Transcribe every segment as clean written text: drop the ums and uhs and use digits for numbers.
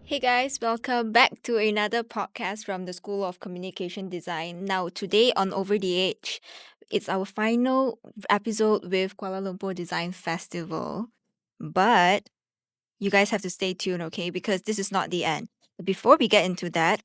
Hey guys, welcome back to another podcast from the School of Communication Design. Now, today on Over the Edge, it's our final episode with Kuala Lumpur Design Festival. But you guys have to stay tuned, okay? Because this is not the end. Before we get into that,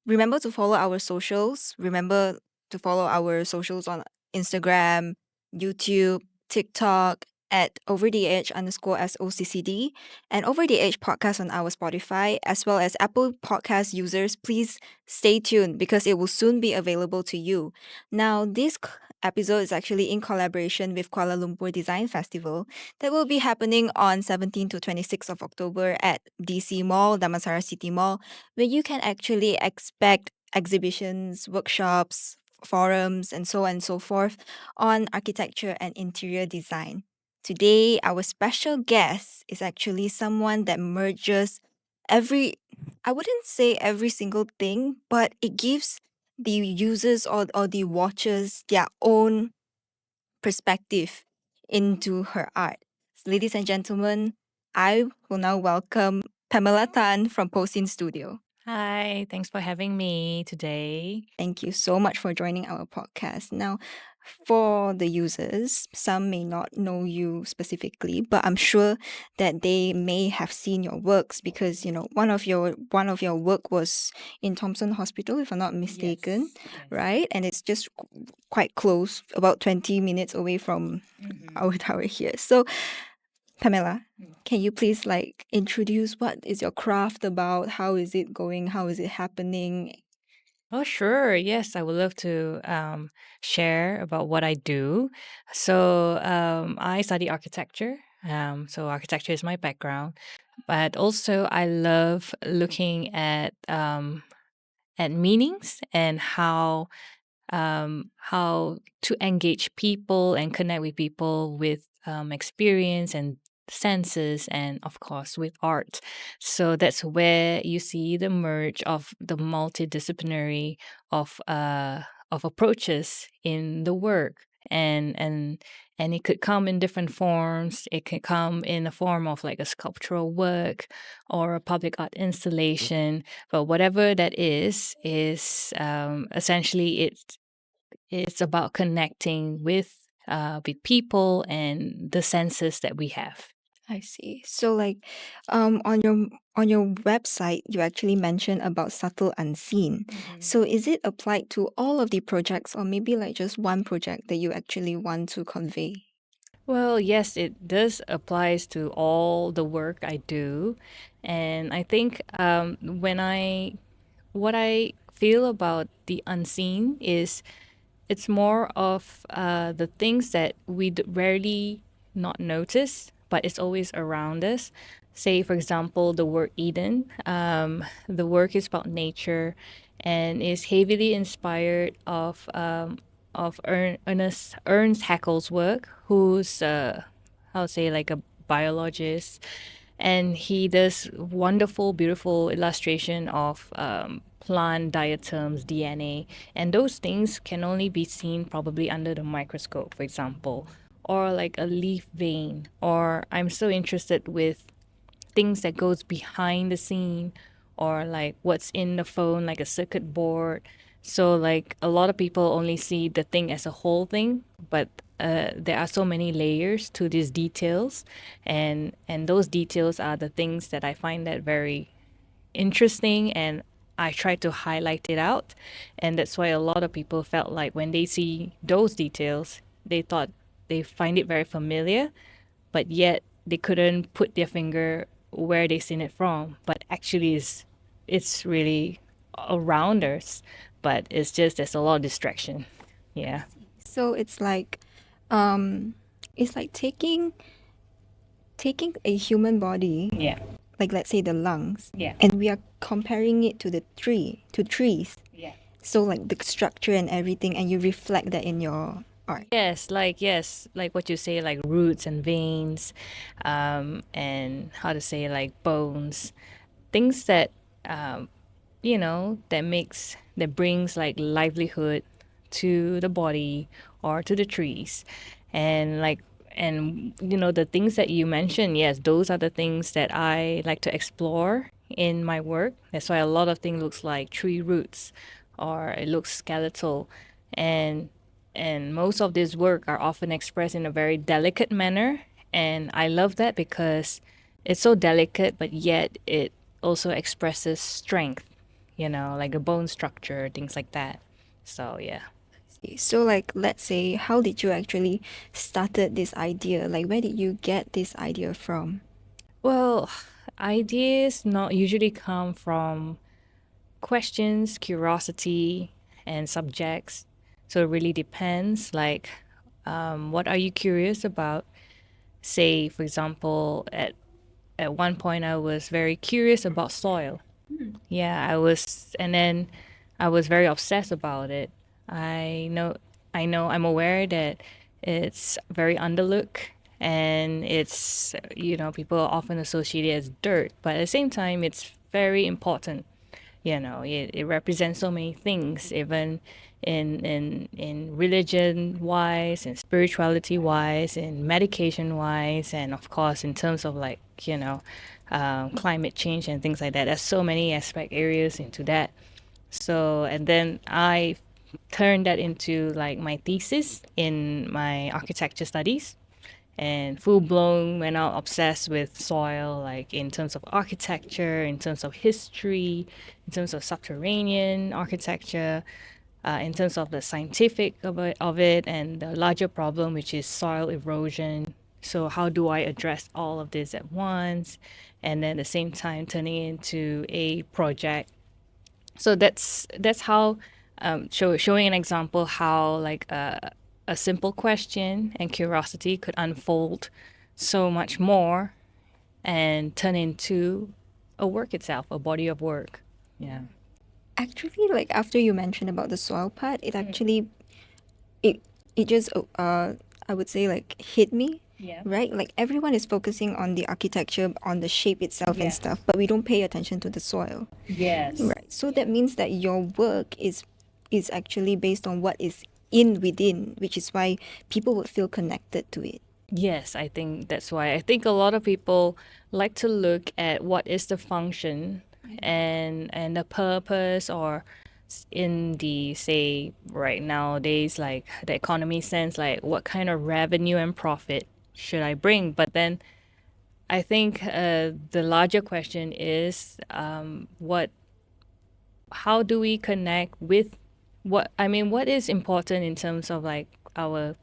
remember to follow our socials. Remember to follow our socials on Instagram, YouTube, TikTok at over the edge underscore SOCCD and over the edge podcast on our Spotify as well as Apple Podcast users. Please stay tuned because it will soon be available to you. Now, this episode is actually in collaboration with Kuala Lumpur Design Festival that will be happening on 17 to 26th of October at DC Mall, Damansara City Mall, where you can actually expect exhibitions, workshops, forums, and so on and so forth on architecture and interior design. Today, our special guest is actually someone that merges every, I wouldn't say every single thing, but it gives the users or the watchers their own perspective into her art. Ladies and gentlemen, I will now welcome Pamela Tan from Poh Sin Studio. Hi, thanks for having me today. Thank you so much for joining our podcast. Now, for the users, some may not know you specifically, but I'm sure that they may have seen your works because one of your work was in Thompson Hospital, if I'm not mistaken, Yes. right? And it's just quite close, about 20 minutes away from our tower here. So, Pamela, can you please introduce what is your craft about? How is it going? How is it happening? Oh, sure. Yes, I would love to share about what I do. So, I study architecture. So, architecture is my background, but also I love looking at meanings and how to engage people and connect with people with experience and senses and of course with art. So that's where you see the merge of the multidisciplinary of approaches in the work, and it could come in different forms. It could come in the form of like a sculptural work or a public art installation, but whatever that is essentially it's about connecting with people and the senses that we have. I see. So on your website you actually mentioned about subtle unseen. So is it applied to all of the projects or maybe like just one project that you actually want to convey? Well, yes, it does applies to all the work I do, and I think what I feel about the unseen is it's more of the things that we rarely not notice, but it's always around us. Say, for example, the word Eden. The work is about nature, and is heavily inspired of Ernest Haeckel's work, who's I'll say like a biologist, and he does wonderful, beautiful illustration of plant diatoms, DNA, and those things can only be seen probably under the microscope, for example, or like a leaf vein. Or I'm so interested with things that goes behind the scene, or like what's in the phone, like a circuit board. So like a lot of people only see the thing as a whole thing, but there are so many layers to these details, and those details are the things that I find that very interesting, and I try to highlight it out. And that's why a lot of people felt like when they see those details, they thought they find it very familiar, but yet they couldn't put their finger where they seen it from. But actually, it's really around us, but it's just there's a lot of distraction. Yeah. So um it's like taking a human body, Yeah. like let's say the lungs, Yeah. and we are comparing it to trees. Yeah. So like the structure and everything, and you reflect that in your art. Yes, like what you say, like roots and veins, and how to say like bones, things that that brings like livelihood to the body or to the trees, and the things that you mentioned, yes, those are the things that I like to explore in my work. That's why a lot of things looks like tree roots or it looks skeletal. And most of this work are often expressed in a very delicate manner. And I love that because it's so delicate, but yet it also expresses strength, like a bone structure, things like that. So yeah. So, like, let's say, how did you actually started this idea? Like, where did you get this idea from? Well, ideas not usually come from questions, curiosity, and subjects. So it really depends. Like, what are you curious about? Say, for example, at one point I was very curious about soil. Yeah, and then I was very obsessed about it. I know, I'm aware that it's very underlooked and people often associate it as dirt, but at the same time, it's very important. It represents so many things, even in religion wise, in spirituality wise, in medication wise, and of course in terms of like climate change and things like that. There's so many aspect areas into that. So and then I turned that into like my thesis in my architecture studies, and full blown went out obsessed with soil, like in terms of architecture, in terms of history, in terms of subterranean architecture, in terms of the scientific of it, and the larger problem, which is soil erosion. So how do I address all of this at once, and then at the same time turning it into a project? So that's how showing an example how like a simple question and curiosity could unfold so much more and turn into a work itself, a body of work. Yeah. Actually, like after you mentioned about the soil part, it actually it it just I would say like hit me, Yeah. right? Like everyone is focusing on the architecture, on the shape itself and Yeah. stuff, but we don't pay attention to the soil. Yes. Right. So that means that your work is actually based on what is in within, which is why people would feel connected to it. Yes, I think that's why. I think a lot of people like to look at what is the function and the purpose, or in the say right nowadays like the economy sense, like what kind of revenue and profit should I bring? But then I think the larger question is what how do we connect with what is important in terms of like our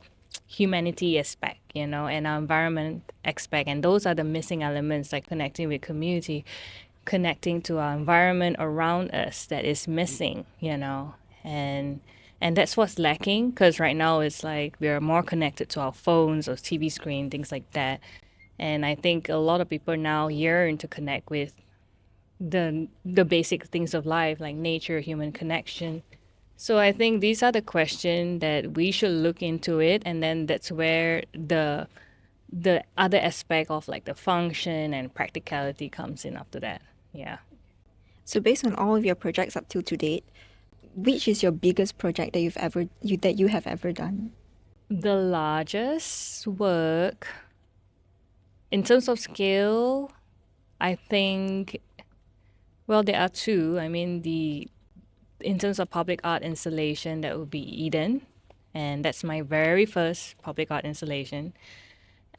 humanity aspect, and our environment aspect, and those are the missing elements, like connecting with community, connecting to our environment around us that is missing, and that's what's lacking, because right now it's like we're more connected to our phones or TV screen, things like that. And I think a lot of people now yearn to connect with the basic things of life, like nature, human connection. So I think these are the questions that we should look into it, and then that's where the other aspect of like the function and practicality comes in after that. Yeah. So based on all of your projects up till to date, which is your biggest project that you have ever done? The largest work in terms of scale, I think, well, there are two. I mean, in terms of public art installation, that would be Eden, and that's my very first public art installation.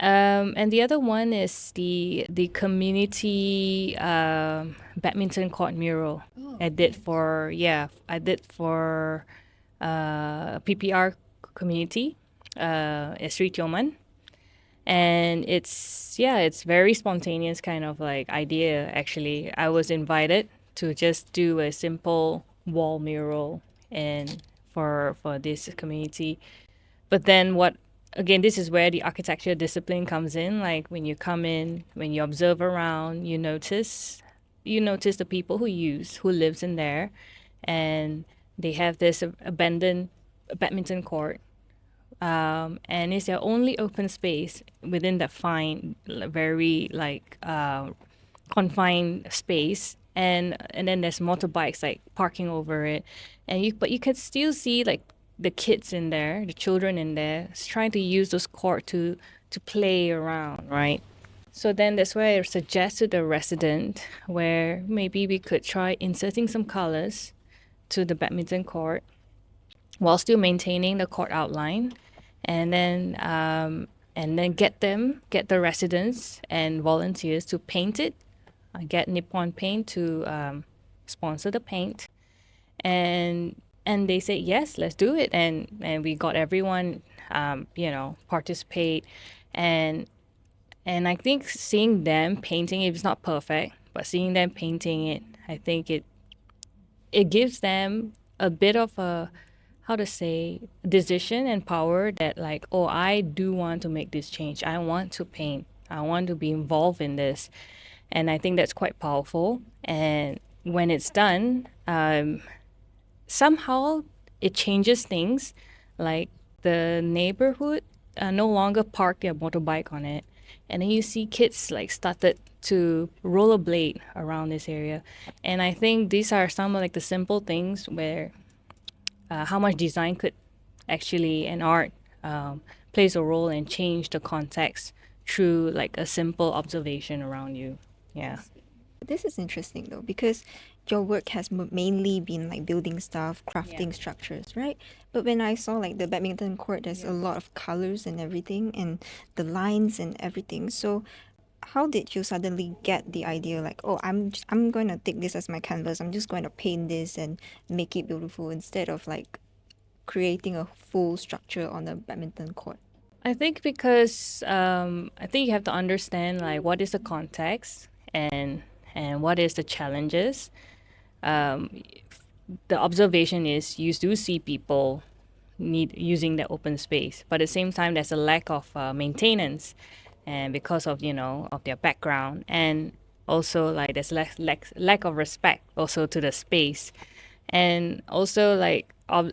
And the other one is the community badminton court mural. I did for PPR community, Sri Tioman, and it's very spontaneous kind of like idea. Actually, I was invited to just do a simple wall mural and for this community. But then what again, this is where the architecture discipline comes in. Like when you come in, when you observe around, you notice the people who lives in there, and they have this abandoned badminton court, and it's their only open space within that fine, very like confined space, and then there's motorbikes like parking over it, but you can still see like the kids in there, the children in there, trying to use those court to play around, right? So then that's where I suggest to the resident where maybe we could try inserting some colors to the badminton court while still maintaining the court outline, and then get the residents and volunteers to paint it. I get Nippon Paint to sponsor the paint, and they say yes, let's do it, and we got everyone participate, and I think seeing them painting it, it's not perfect, but seeing them painting it, I think it gives them a bit of a, how to say, decision and power that, like, oh, I do want to make this change. I want to paint. I want to be involved in this. And I think that's quite powerful. And when it's done, somehow it changes things. Like the neighborhood no longer park their motorbike on it. And then you see kids like started to rollerblade around this area. And I think these are some of like the simple things where how much design could actually, and art plays a role and change the context through like a simple observation around you. Yeah. This is interesting though, because your work has mainly been like building stuff, crafting Yeah. structures, right? But when I saw like the badminton court, there's a lot of colors and everything, and the lines and everything. So how did you suddenly get the idea like, oh, I'm going to take this as my canvas. I'm just going to paint this and make it beautiful instead of like creating a full structure on a badminton court? I think because I think you have to understand like what is the context and what is the challenges. Um, the observation is you do see people need using the open space, but at the same time there's a lack of maintenance, and because of of their background, and also like there's lack of respect also to the space, and also like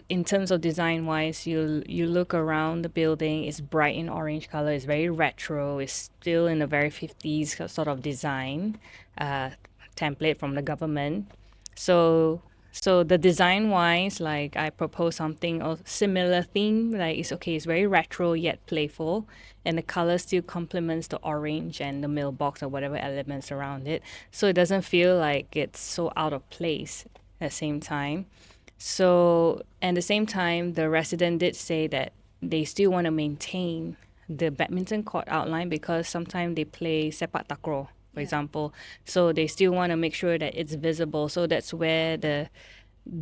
in terms of design wise, you look around the building, it's bright in orange color, it's very retro, it's still in a very 50s sort of design template from the government. So the design wise, like I propose something of similar theme, like it's okay, it's very retro yet playful, and the color still complements the orange and the mailbox or whatever elements around it, so it doesn't feel like it's so out of place at the same time. So at the same time, the resident did say that they still want to maintain the badminton court outline because sometimes they play sepak takraw, for example. So they still want to make sure that it's visible. So that's where the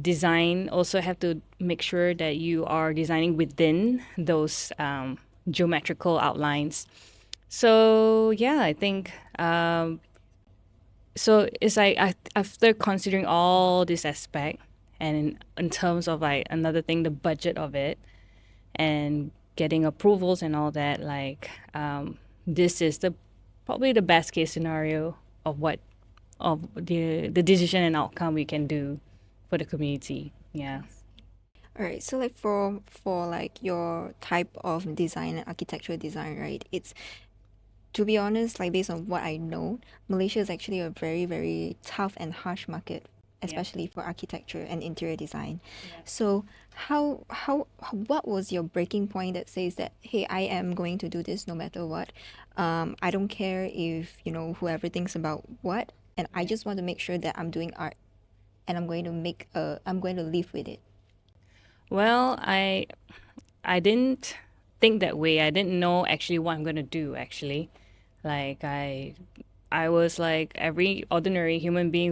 design also have to make sure that you are designing within those geometrical outlines. So yeah, I think so it's like after considering all this aspect, and in terms of like another thing, the budget of it and getting approvals and all that, like this is the probably the best case scenario of what of the decision and outcome we can do for the community. Yeah. All right, so like for like your type of design and architectural design, right? It's, to be honest, like based on what I know, Malaysia is actually a very, very tough and harsh market, especially for architecture and interior design. So what was your breaking point that says that, hey, I am going to do this no matter what? I don't care if, whoever thinks about what, and I just want to make sure that I'm doing art and I'm going to live with it. Well, I didn't think that way. I didn't know actually what I'm gonna do actually. Like I was like every ordinary human being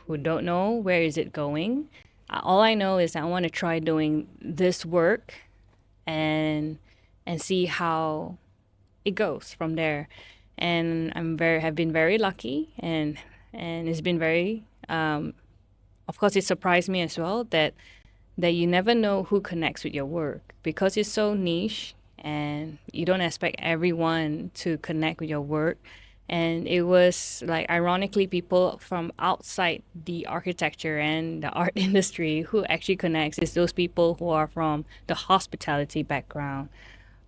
who don't know where is it going. All I know is I want to try doing this work and see how it goes from there. And have been very lucky, and it's been very of course it surprised me as well that you never know who connects with your work because it's so niche and you don't expect everyone to connect with your work. And it was like ironically people from outside the architecture and the art industry who actually connects is those people who are from the hospitality background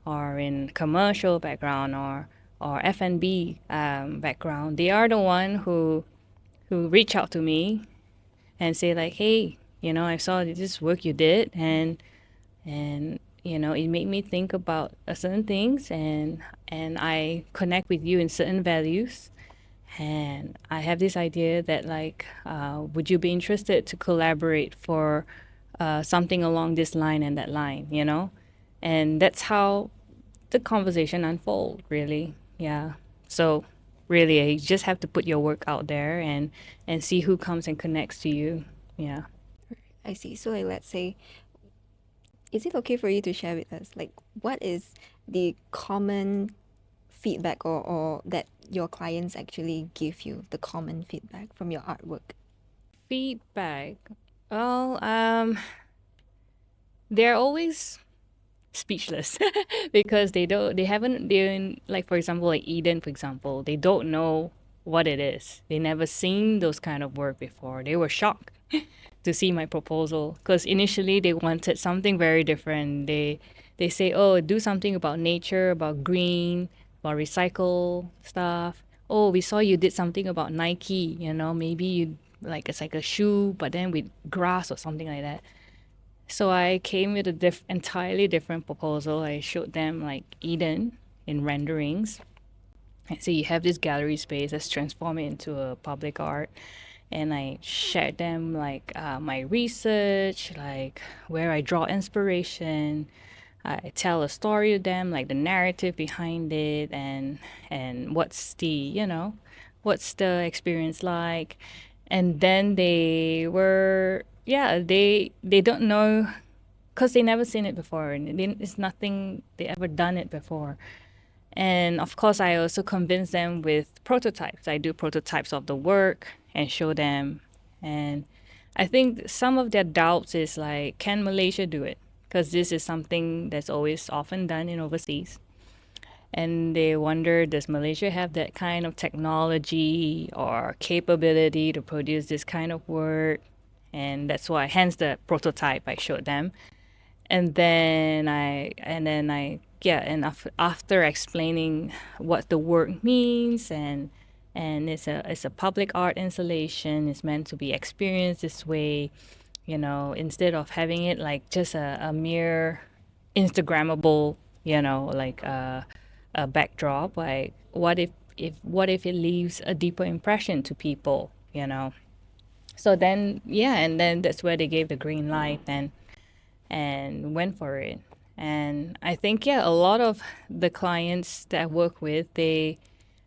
or in commercial background or F&B background. They are the one who reach out to me and say like, hey, I saw this work you did, and it made me think about certain things, and I connect with you in certain values. And I have this idea that, like, would you be interested to collaborate for something along this line and that line, And that's how the conversation unfold, really. Yeah. So really, you just have to put your work out there and see who comes and connects to you. Yeah. I see. So, like, let's say, is it okay for you to share with us, like, what is the common feedback or that your clients actually give you, the common feedback from your artwork? Feedback. Well, they're always speechless because they haven't they like, for example, like Eden, for example, they don't know what it is. They never seen those kind of work before. They were shocked to see my proposal because initially they wanted something very different. They say, oh, do something about nature, about green, about recycle stuff. Oh, we saw you did something about Nike, maybe you like it's like a shoe but then with grass or something like that. So I came with a entirely different proposal. I showed them like Eden in renderings. And so you have this gallery space. Let's transform it into a public art. And I shared them like my research, like where I draw inspiration. I tell a story to them, like the narrative behind it, and what's the experience like. And then they were, yeah, they don't know because they never seen it before, and it's nothing they ever done it before. And of course, I also convince them with prototypes. I do prototypes of the work and show them. And I think some of their doubts is like, can Malaysia do it? Because this is something that's always often done in overseas. And they wonder, does Malaysia have that kind of technology or capability to produce this kind of work? And that's why, hence the prototype I showed them. And then I yeah, and after explaining what the work means, and it's a public art installation, it's meant to be experienced this way, instead of having it like just a mere instagrammable, like a backdrop. Like, what if it leaves a deeper impression to people. So then, yeah, and then that's where they gave the green light and went for it. And I think, yeah, a lot of the clients that I work with,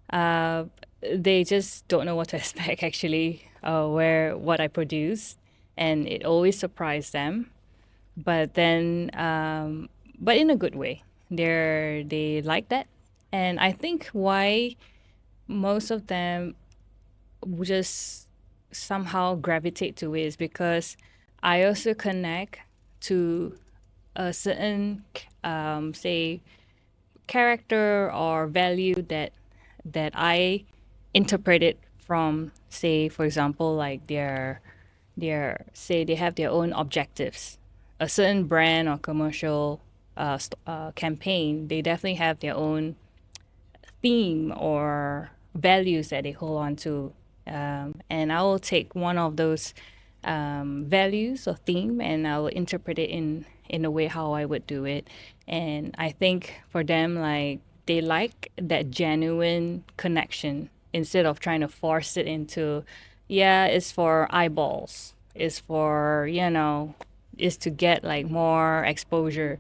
uh, they just don't know what to expect actually, where what I produce, and it always surprised them. But then, but in a good way, they like that, and I think why most of them just somehow gravitate to it is because I also connect to a certain, say, character or value that I interpreted from, say, for example, like their say they have their own objectives. A certain brand or commercial campaign, they definitely have their own theme or values that they hold on to. And I will take one of those values or theme, and I will interpret it in a way how I would do it. And I think for them, like, they like that genuine connection instead of trying to force it into, yeah, it's for eyeballs, it's for, is to get like more exposure.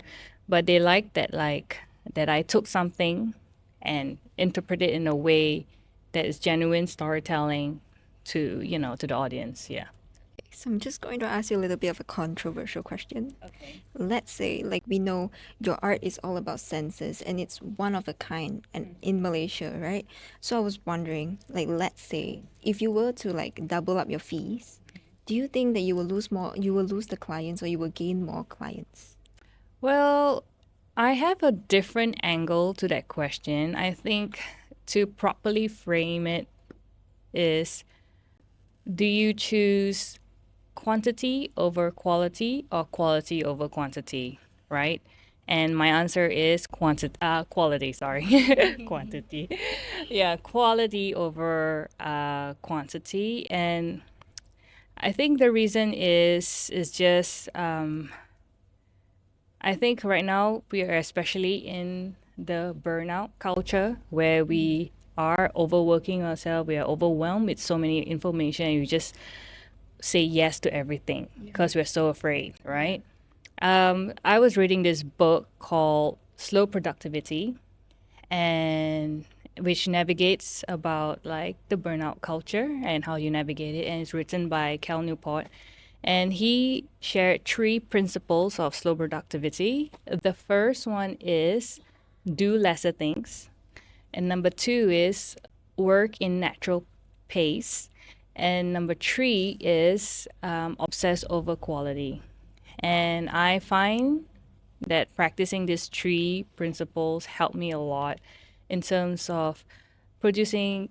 But they like that, like, that I took something and interpret it in a way that is genuine storytelling to the audience. Yeah. So I'm just going to ask you a little bit of a controversial question. Okay. Let's say, like, we know your art is all about senses and it's one of a kind and in Malaysia, right? So I was wondering, like, let's say if you were to like double up your fees, do you think that you will lose the clients or you will gain more clients? Well, I have a different angle to that question. I think to properly frame it is, do you choose quantity over quality or quality over quantity, right? And my answer is quality, sorry. Quantity. Yeah, quality over quantity. And I think the reason is just I think right now we are especially in the burnout culture where we are overworking ourselves, we are overwhelmed with so many information, and we just say yes to everything because we're so afraid, right? I was reading this book called Slow Productivity, and which navigates about like the burnout culture and how you navigate it, and it's written by Cal Newport, and he shared three principles of slow productivity. The first one is do lesser things, and number two is work in natural pace, and number three is obsess over quality. And I find that practicing these three principles helped me a lot in terms of producing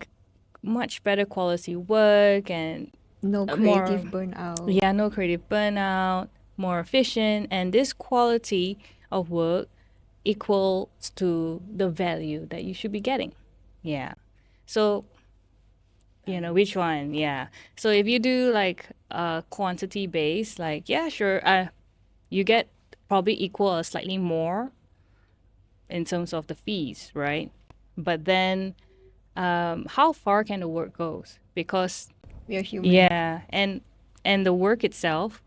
much better quality work and No more, creative burnout. yeah, no creative burnout, more efficient, and this quality of work equals to the value that you should be getting. Yeah. So, which one? Yeah. So if you do like quantity based, like, yeah, sure, you get probably equal or slightly more in terms of the fees, right? But then, how far can the work goes? Because We are human. yeah, and the work itself,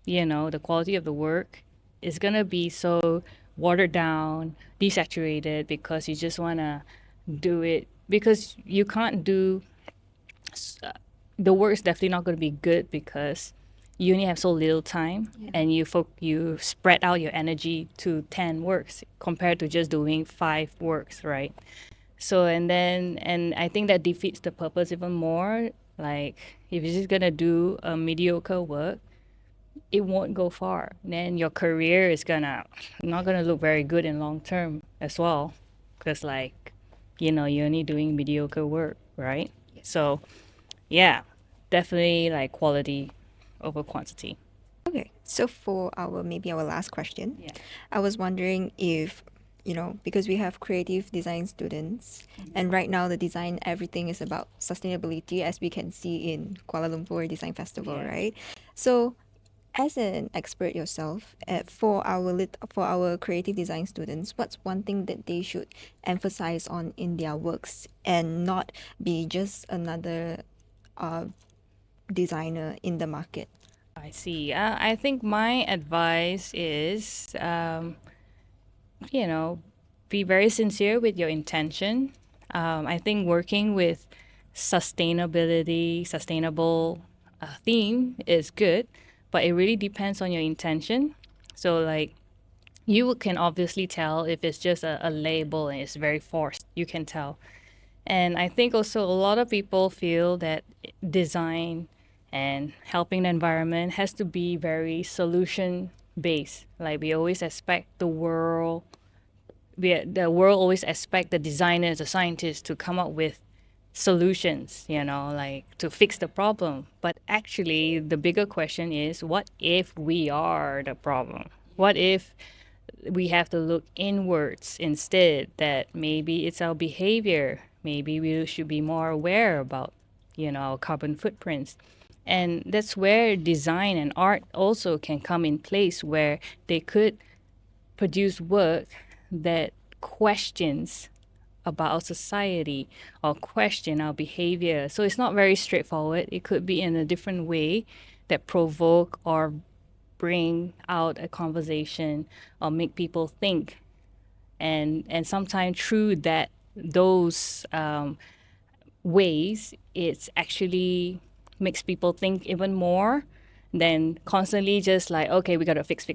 the quality of the work is gonna be so watered down, desaturated because you just wanna do it because you can't do the work is definitely not going to be good because you only have so little time and you spread out your energy to 10 works compared to just doing 5 works, right? So and I think that defeats the purpose even more. Like if you're just going to do a mediocre work, it won't go far. Then your career is gonna not gonna look very good in long term as well because like you're only doing mediocre work, right? So yeah, definitely like quality over quantity. Okay, so for our maybe our last question, Yeah. I was wondering if, because we have creative design students, and right now the design everything is about sustainability, as we can see in Kuala Lumpur Design Festival, Yeah. right? So, as an expert yourself, for our creative design students, what's one thing that they should emphasize on in their works and not be just another uh, designer in the market? I see. I think my advice is, you know, be very sincere with your intention. I think working with sustainable theme is good, but it really depends on your intention. So, like, you can obviously tell if it's just a label and it's very forced. You can tell. And I think also a lot of people feel that design and helping the environment has to be very solution based. Like we always expect the world always expect the designers, the scientists to come up with solutions, like to fix the problem. But actually, the bigger question is, what if we are the problem? What if we have to look inwards instead, that maybe it's our behavior, maybe we should be more aware about our carbon footprints, and that's where design and art also can come in place, where they could produce work that questions about our society or question our behavior. So it's not very straightforward. It could be in a different way that provoke or bring out a conversation or make people think. And sometimes through those ways, it's actually makes people think even more than constantly just like, okay, we got to fix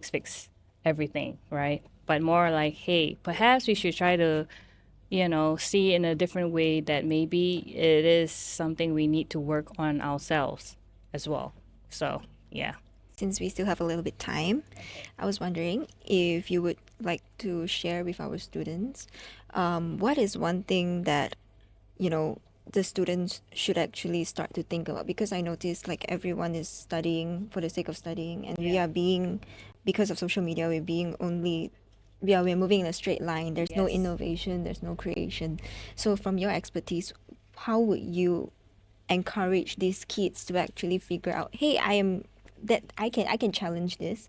everything, right? But more like, hey, perhaps we should try to see in a different way that maybe it is something we need to work on ourselves as well. So yeah. Since we still have a little bit time, I was wondering if you would like to share with our students, what is one thing that, the students should actually start to think about? Because I noticed like everyone is studying for the sake of studying, and we Yeah. are being, because of social media, we're moving in a straight line. There's no Yes. innovation, there's no creation. So from your expertise, how would you encourage these kids to actually figure out, hey, I can challenge this,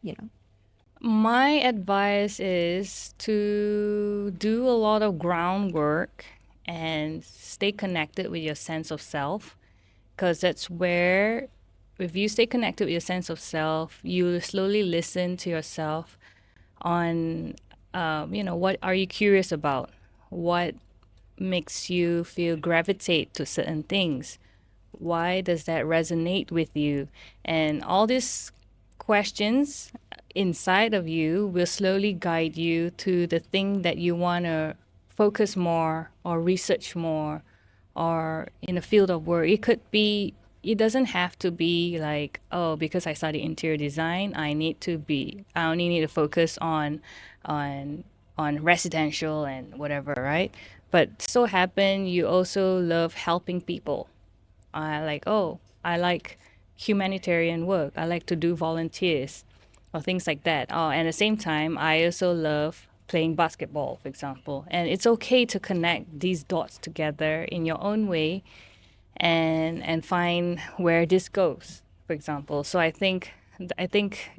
you know My advice is to do a lot of groundwork and stay connected with your sense of self, because that's where, if you stay connected with your sense of self, you slowly listen to yourself on, what are you curious about? What makes you feel gravitate to certain things? Why does that resonate with you? And all these questions inside of you will slowly guide you to the thing that you want to focus more or research more, or in a field of work. It doesn't have to be like, oh, because I study interior design, I only need to focus on on residential and whatever, right? But so happen you also love helping people. I like humanitarian work. I like to do volunteers or things like that. Oh, and at the same time, I also love playing basketball, for example. And it's okay to connect these dots together in your own way and find where this goes, for example. So I think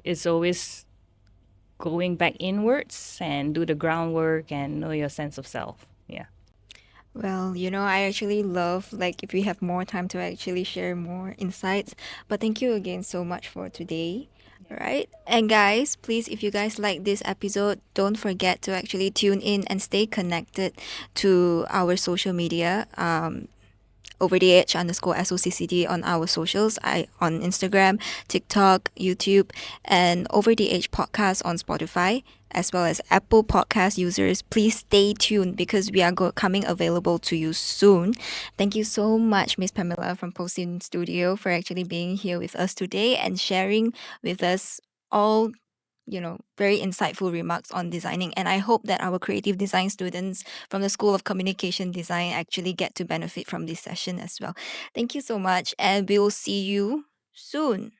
it's always going back inwards and do the groundwork and know your sense of self. Yeah. Well, I actually love like if we have more time to actually share more insights. But thank you again so much for today. All right. And guys, please, if you guys like this episode, don't forget to actually tune in and stay connected to our social media. Over the edge underscore SOCCD on our socials, on Instagram, TikTok, YouTube, and Over the Edge podcast on Spotify, as well as Apple Podcast users. Please stay tuned because we are coming available to you soon. Thank you so much, Miss Pamela from Poh Sin Studio, for actually being here with us today and sharing with us all very insightful remarks on designing. And I hope that our creative design students from the School of Communication Design actually get to benefit from this session as well. Thank you so much, and we will see you soon.